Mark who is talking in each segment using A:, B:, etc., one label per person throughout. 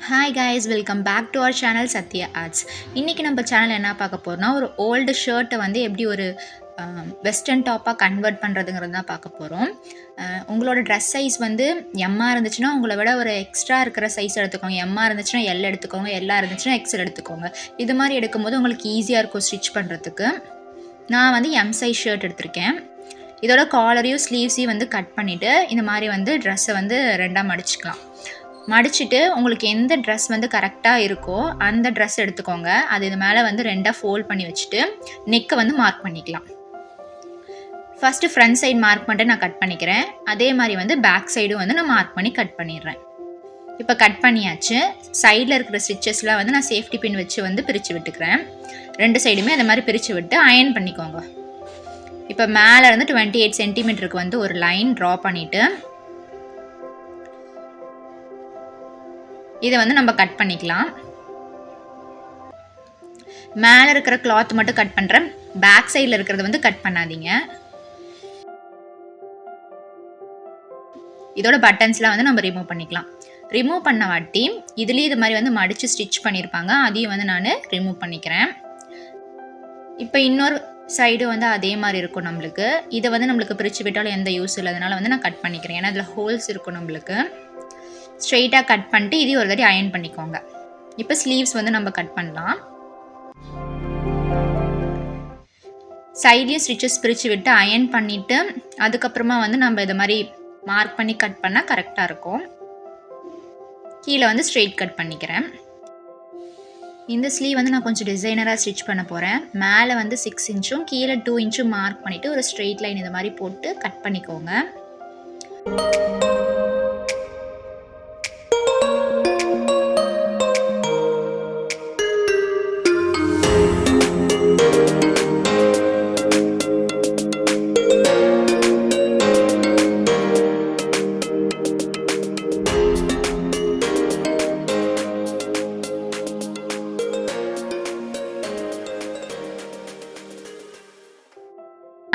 A: Hi guys, welcome back to our channel Sathya arts. இன்றைக்கி நம்ம channel என்ன பார்க்க போகிறோம்னா, ஒரு ஓல்டு ஷர்ட்டை வந்து எப்படி ஒரு வெஸ்டர்ன் டாப்பாக கன்வெர்ட் பண்ணுறதுங்கிறது தான் பார்க்க போகிறோம். உங்களோட ட்ரெஸ் சைஸ் வந்து எம்மாக இருந்துச்சுன்னா உங்களை விட ஒரு எக்ஸ்ட்ரா இருக்கிற சைஸ் எடுத்துக்கோங்க. எம்மாக இருந்துச்சுன்னா எல் எடுத்துக்கோங்க, எல்லா இருந்துச்சுன்னா எக்ஸ்எல் எடுத்துக்கோங்க. இது மாதிரி எடுக்கும்போது உங்களுக்கு ஈஸியாக இருக்கும் ஸ்டிச் பண்ணுறதுக்கு. நான் வந்து எம் சைஸ் ஷர்ட் எடுத்திருக்கேன். இதோட காலரையும் ஸ்லீவ்ஸையும் வந்து கட் பண்ணிவிட்டு இந்த மாதிரி வந்து ட்ரெஸ்ஸை வந்து ரெண்டாக மடிச்சுக்கலாம். மடிச்சுட்டு உங்களுக்கு எந்த ட்ரெஸ் வந்து கரெக்டாக இருக்கோ அந்த ட்ரெஸ் எடுத்துக்கோங்க. அது இது மேலே வந்து ரெண்டாக ஃபோல்ட் பண்ணி வச்சுட்டு நெக்கை வந்து மார்க் பண்ணிக்கலாம். ஃபஸ்ட்டு ஃப்ரண்ட் சைடு மார்க் பண்ணிட்டு நான் கட் பண்ணிக்கிறேன். அதே மாதிரி வந்து பேக் சைடும் வந்து நான் மார்க் பண்ணி கட் பண்ணிடுறேன். இப்போ கட் பண்ணியாச்சு. சைடில் இருக்கிற ஸ்டிச்சஸ்லாம் வந்து நான் சேஃப்டி பின் வச்சு வந்து பிரித்து விட்டுக்கிறேன். ரெண்டு சைடுமே அந்த மாதிரி பிரித்து விட்டு அயர்ன் பண்ணிக்கோங்க. இப்போ மேலே இருந்து 28 சென்டிமீட்டருக்கு வந்து ஒரு லைன் ட்ரா பண்ணிவிட்டு இதை வந்து நம்ம கட் பண்ணிக்கலாம். மேலே இருக்கிற கிளாத் மட்டும் கட் பண்ணுறேன். பேக் சைடில் இருக்கிறத வந்து கட் பண்ணாதீங்க. இதோட பட்டன்ஸ்லாம் வந்து நம்ம ரிமூவ் பண்ணிக்கலாம். ரிமூவ் பண்ண வாட்டி இதுலேயும் இது மாதிரி வந்து மடித்து ஸ்டிச் பண்ணியிருப்பாங்க. அதையும் வந்து நான் ரிமூவ் பண்ணிக்கிறேன். இப்போ இன்னொரு சைடு வந்து அதே மாதிரி இருக்கும் நம்மளுக்கு. இதை வந்து நம்மளுக்கு பிரித்து விட்டாலும் எந்த யூஸ் இல்லை. அதனால் வந்து நான் கட் பண்ணிக்கிறேன். ஏன்னா அதில் ஹோல்ஸ் இருக்கும் நம்மளுக்கு. ஸ்ட்ரெயிட்டாக கட் பண்ணிட்டு இதையும் ஒரு தடவை அயர்ன் பண்ணிக்கோங்க. இப்போ ஸ்லீவ்ஸ் வந்து நம்ம கட் பண்ணலாம். சைட்லேயும் ஸ்டிச்சஸ் பிரித்து விட்டு அயர்ன் பண்ணிவிட்டு அதுக்கப்புறமா வந்து நம்ம இதை மாதிரி மார்க் பண்ணி கட் பண்ணால் கரெக்டாக இருக்கும். கீழே வந்து ஸ்ட்ரெயிட் கட் பண்ணிக்கிறேன். இந்த ஸ்லீவ் வந்து நான் கொஞ்சம் டிசைனராக ஸ்டிச் பண்ண போகிறேன். மேலே வந்து 6 இன்ச்சும் கீழே 2 இன்ச்சும் மார்க் பண்ணிவிட்டு ஒரு ஸ்ட்ரெயிட் லைன் இந்த மாதிரி போட்டு கட் பண்ணிக்கோங்க.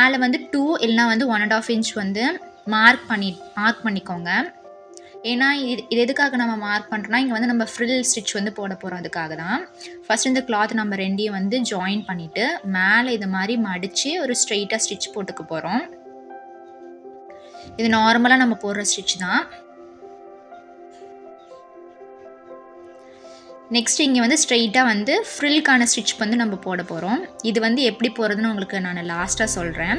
A: மேலே வந்து 2 இல்லைனா வந்து 1.5 இன்ச் வந்து மார்க் பண்ணிக்கோங்க. ஏன்னா இது எதுக்காக நம்ம மார்க் பண்ணுறோன்னா, இங்கே வந்து நம்ம ஃப்ரில் ஸ்டிச் வந்து போட போகிறோம். அதுக்காக தான். ஃபஸ்ட் இந்த கிளாத் நம்ம ரெண்டையும் வந்து ஜாயின் பண்ணிவிட்டு மேலே இது மாதிரி மடித்து ஒரு ஸ்ட்ரெயிட்டாக ஸ்டிச் போட்டுக்க போகிறோம். இது நார்மலாக நம்ம போடுற ஸ்டிச் தான். நெக்ஸ்ட் இங்கே வந்து ஸ்ட்ரெயிட்டாக வந்து ஃப்ரில்கான ஸ்டிச் வந்து நம்ம போட போகிறோம். இது வந்து எப்படி போகிறதுன்னு உங்களுக்கு நான் லாஸ்ட்டாக சொல்கிறேன்.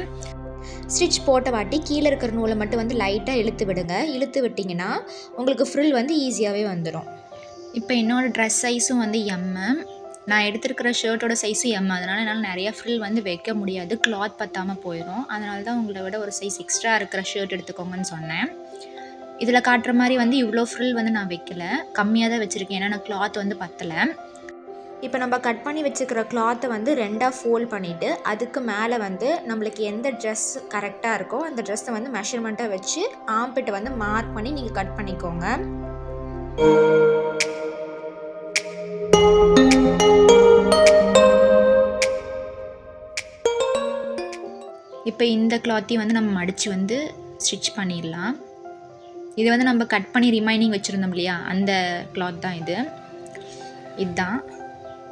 A: ஸ்டிச் போட்ட வாட்டி கீழே இருக்கிற நூலை மட்டும் வந்து லைட்டாக இழுத்து விடுங்க. இழுத்து விட்டிங்கன்னா உங்களுக்கு ஃப்ரில் வந்து ஈஸியாகவே வந்துடும். இப்போ என்னோடய ட்ரெஸ் சைஸும் வந்து எம்மு. நான் எடுத்துருக்கிற ஷர்ட்டோட சைஸும் எம். அதனால் என்னால் நிறையா ஃப்ரில் வந்து வைக்க முடியாது. கிளாத் பற்றாமல் போயிடும். அதனால தான் உங்களை விட ஒரு சைஸ் எக்ஸ்ட்ரா இருக்கிற ஷர்ட் எடுத்துக்கோங்கன்னு சொன்னேன். இதில் காட்டுற மாதிரி வந்து இவ்வளோ ஃப்ரில் வந்து நான் வைக்கல, கம்மியாக தான் வச்சுருக்கேன். ஏன்னா நான் கிளாத் வந்து பத்தலை. இப்போ நம்ம கட் பண்ணி வச்சுக்கிற கிளாத்தை வந்து ரெண்டாக ஃபோல்ட் பண்ணிவிட்டு அதுக்கு மேலே வந்து நம்மளுக்கு எந்த ட்ரெஸ் கரெக்டாக இருக்கோ அந்த ட்ரெஸ்ஸை வந்து மெஷர்மெண்ட்டாக வச்சு ஆம்பிட்டை வந்து மார்க் பண்ணி நீங்கள் கட் பண்ணிக்கோங்க. இப்போ இந்த கிளாத்தையும் வந்து நம்ம மடித்து வந்து ஸ்டிச் பண்ணிடலாம். இது வந்து நம்ம கட் பண்ணி ரிமைனிங் வச்சுருந்தோம் இல்லையா, அந்த கிளாத் தான் இதுதான்.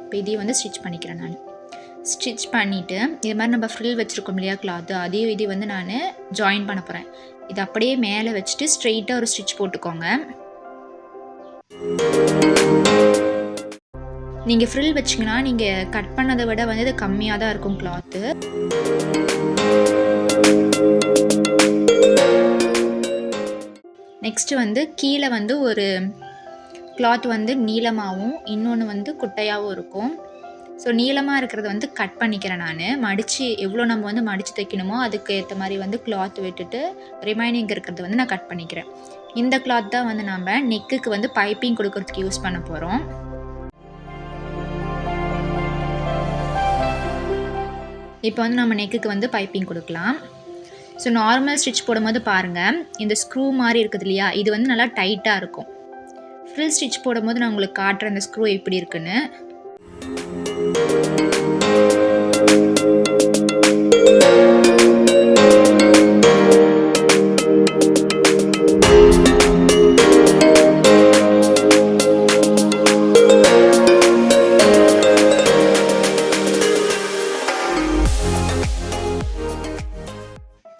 A: இப்போ இதையும் வந்து ஸ்டிச் பண்ணிக்கிறேன். நான் ஸ்டிச் பண்ணிவிட்டு இது மாதிரி நம்ம ஃப்ரில் வச்சுருக்கோம் இல்லையா கிளாத்து, அதையும் இதையும் வந்து நான் ஜாயின் பண்ண போகிறேன். இது அப்படியே மேலே வச்சுட்டு ஸ்ட்ரெயிட்டாக ஒரு ஸ்டிச் போட்டுக்கோங்க. நீங்கள் ஃப்ரில் வச்சிங்கன்னா நீங்கள் கட் பண்ணதை விட வந்து இது கம்மியாக தான் இருக்கும் கிளாத்து. நெக்ஸ்ட்டு வந்து கீழே வந்து ஒரு கிளாத் வந்து நீளமாகவும் இன்னொன்று வந்து குட்டையாகவும் இருக்கும். ஸோ நீளமாக இருக்கிறத வந்து கட் பண்ணிக்கிறேன். நான் மடித்து எவ்வளோ நம்ம வந்து மடித்து தைக்கணுமோ அதுக்கு ஏற்ற மாதிரி வந்து கிளாத் விட்டுட்டு ரிமைனிங் இருக்கிறது வந்து நான் கட் பண்ணிக்கிறேன். இந்த கிளாத் தான் வந்து நம்ம நெக்குக்கு வந்து பைப்பிங் கொடுக்கறதுக்கு யூஸ் பண்ண போகிறோம். இப்போ வந்து நம்ம நெக்குக்கு வந்து பைப்பிங் கொடுக்கலாம். ஸோ நார்மல் ஸ்டிச் போடும்போது பாருங்கள், இந்த ஸ்க்ரூ மாதிரி இருக்குது இல்லையா, இது வந்து நல்லா டைட்டாக இருக்கும். ஃப்ரில் ஸ்டிச் போடும்போது நான் உங்களுக்கு காட்டுறேன் அந்த ஸ்க்ரூ எப்படி இருக்குன்னு.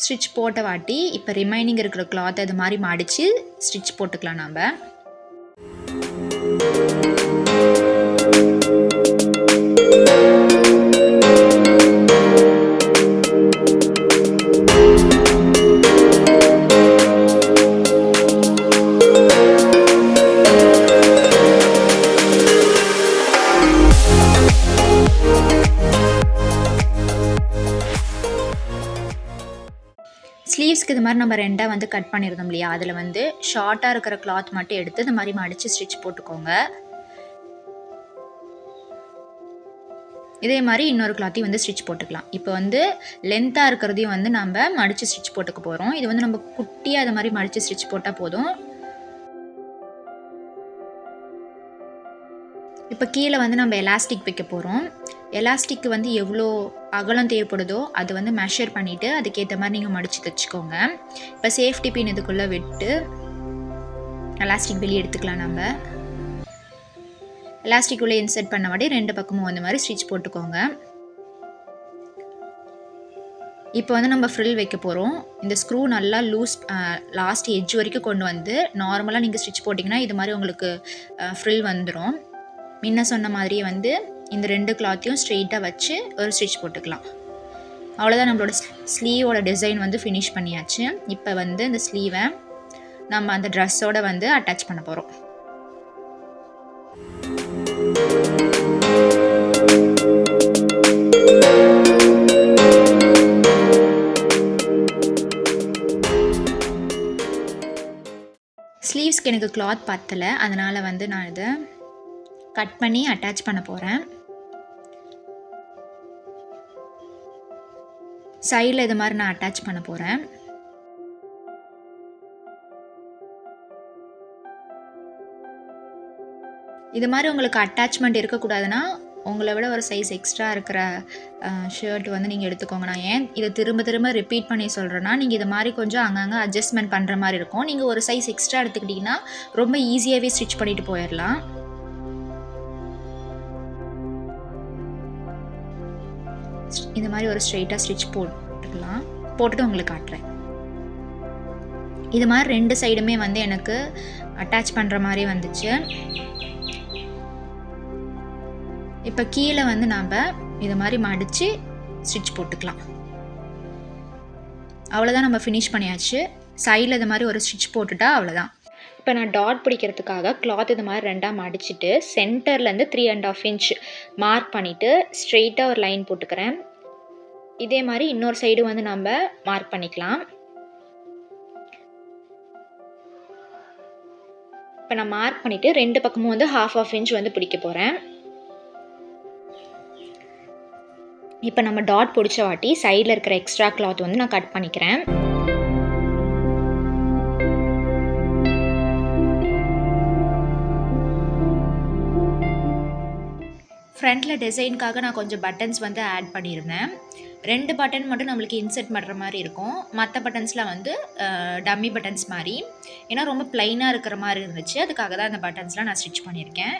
A: ஸ்டிச் போட்ட வாட்டி இப்போ ரிமைனிங் இருக்கிற கிளாத் அது மாதிரி மடித்து ஸ்டிச் போட்டுக்கலாம் நம்ம. ஸ்லீவ்ஸ்க்கு இது மாதிரி நம்ம ரெண்டாக வந்து கட் பண்ணியிருந்தோம் இல்லையா, அதில் வந்து ஷார்ட்டாக இருக்கிற கிளாத் மட்டும் எடுத்து இந்த மாதிரி மடித்து ஸ்டிச் போட்டுக்கோங்க. இதே மாதிரி இன்னொரு கிளாத்தையும் வந்து ஸ்டிச் போட்டுக்கலாம். இப்போ வந்து லென்த்தாக இருக்கிறதையும் வந்து நம்ம மடித்து ஸ்டிச் போட்டுக்க போகிறோம். இது வந்து நம்ம குட்டியாக அது மாதிரி மடித்து ஸ்டிச் போட்டால் போதும். இப்போ கீழே வந்து நம்ம எலாஸ்டிக் வைக்க போகிறோம். எலாஸ்டிக்கு வந்து எவ்வளோ அகலம் தேவைப்படுதோ அது வந்து மெஷர் பண்ணிவிட்டு அதுக்கேற்ற மாதிரி நீங்கள் மடித்து தைச்சிக்கோங்க. இப்போ சேஃப்டி பின் இதுக்குள்ளே விட்டு எலாஸ்டிக் வெளியே எடுத்துக்கலாம். நம்ம எலாஸ்டிக் உள்ளே இன்சர்ட் பண்ண வாட்டி 2 பக்கமும் அந்த மாதிரி ஸ்டிச் போட்டுக்கோங்க. இப்போ வந்து நம்ம ஃப்ரில் வைக்க போகிறோம். இந்த ஸ்க்ரூ நல்லா லூஸ் லாஸ்ட் எட்ஜ் வரைக்கும் கொண்டு வந்து நார்மலாக நீங்கள் ஸ்டிச் போட்டிங்கன்னா இது மாதிரி உங்களுக்கு ஃப்ரில் வந்துடும். முன்ன சொன்ன மாதிரியே வந்து இந்த 2 கிளாத்தையும் ஸ்ட்ரெயிட்டாக வச்சு ஒரு ஸ்டிச் போட்டுக்கலாம். அவ்வளோதான், நம்மளோட ஸ்லீவோட டிசைன் வந்து ஃபினிஷ் பண்ணியாச்சு. இப்போ வந்து இந்த ஸ்லீவை நம்ம அந்த ட்ரெஸ்ஸோடு வந்து அட்டாச் பண்ண போகிறோம். ஸ்லீவ்ஸ்க்கு எனக்கு கிளாத் பத்தலை, அதனால் வந்து நான் இதை கட் பண்ணி அட்டாச் பண்ண போகிறேன். சைடில் இது மாதிரி நான் அட்டாச் பண்ண போகிறேன். இது மாதிரி உங்களுக்கு அட்டாச்மெண்ட் இருக்கக்கூடாதுன்னா உங்களை விட ஒரு சைஸ் எக்ஸ்ட்ரா இருக்கிற ஷர்ட் வந்து நீங்கள் எடுத்துக்கோங்க. நான் ஏன் இதை திரும்ப திரும்ப ரிப்பீட் பண்ணி சொல்கிறேன்னா, நீங்கள் இது மாதிரி கொஞ்சம் அங்கங்கே அட்ஜஸ்ட்மெண்ட் பண்ணுற மாதிரி இருக்கும். நீங்கள் ஒரு சைஸ் எக்ஸ்ட்ரா எடுத்துக்கிட்டிங்கன்னா ரொம்ப ஈஸியாகவே ஸ்டிச் பண்ணிட்டு போயிடலாம். இந்த மாதிரி ஒரு ஸ்ட்ரெயிட்டாக ஸ்டிச் போட்டுக்கலாம். போட்டுட்டு உங்களுக்கு காட்டுறேன். இது மாதிரி 2 சைடுமே வந்து எனக்கு அட்டாச் பண்ணுற மாதிரி வந்துச்சு. இப்போ கீழே வந்து நாம் இது மாதிரி மடித்து ஸ்டிச் போட்டுக்கலாம். அவ்வளோதான், நம்ம ஃபினிஷ் பண்ணியாச்சு. சைடில் இது மாதிரி ஒரு ஸ்டிச் போட்டுட்டா அவ்வளோதான். இப்போ நான் டாட் பிடிக்கிறதுக்காக கிளாத் இது மாதிரி 2ஆக மடிச்சுட்டு சென்டர்லேருந்து 3.5 இன்ச் மார்க் பண்ணிவிட்டு ஸ்ட்ரெயிட்டாக ஒரு லைன் போட்டுக்கிறேன். இதே மாதிரி இன்னொரு சைடு வந்து நம்ம மார்க் பண்ணிக்கலாம். இப்போ நான் மார்க் பண்ணிவிட்டு 2 பக்கமும் வந்து 1/2 இன்ச் வந்து பிடிக்க போகிறேன். இப்போ நம்ம டாட் பிடிச்ச வாட்டி சைடில் இருக்கிற எக்ஸ்ட்ரா கிளாத் வந்து நான் கட் பண்ணிக்கிறேன். ஃப்ரண்ட்டில் டிசைனுக்காக நான் கொஞ்சம் பட்டன்ஸ் வந்து ஆட் பண்ணியிருந்தேன். 2 பட்டன் மட்டும் நம்மளுக்கு இன்சர்ட் பண்ணுற மாதிரி இருக்கும். மற்ற பட்டன்ஸ்லாம் வந்து டம்மி பட்டன்ஸ் மாதிரி. ஏன்னா ரொம்ப ப்ளைனாக இருக்கிற மாதிரி இருந்துச்சு, அதுக்காக தான் அந்த பட்டன்ஸ்லாம் நான் ஸ்டிச் பண்ணியிருக்கேன்.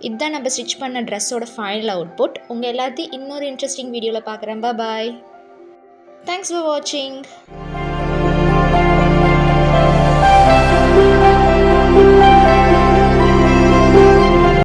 A: இதுதான் நம்ம ஸ்டிச் பண்ண ட்ரெஸ்ஸோட ஃபைனல் அவுட்புட். உங்கள் எல்லாத்தையும் இன்னொரு இன்ட்ரெஸ்டிங் வீடியோவில் பார்க்குறேன். பாய். தேங்க்ஸ் ஃபார் வாட்சிங்.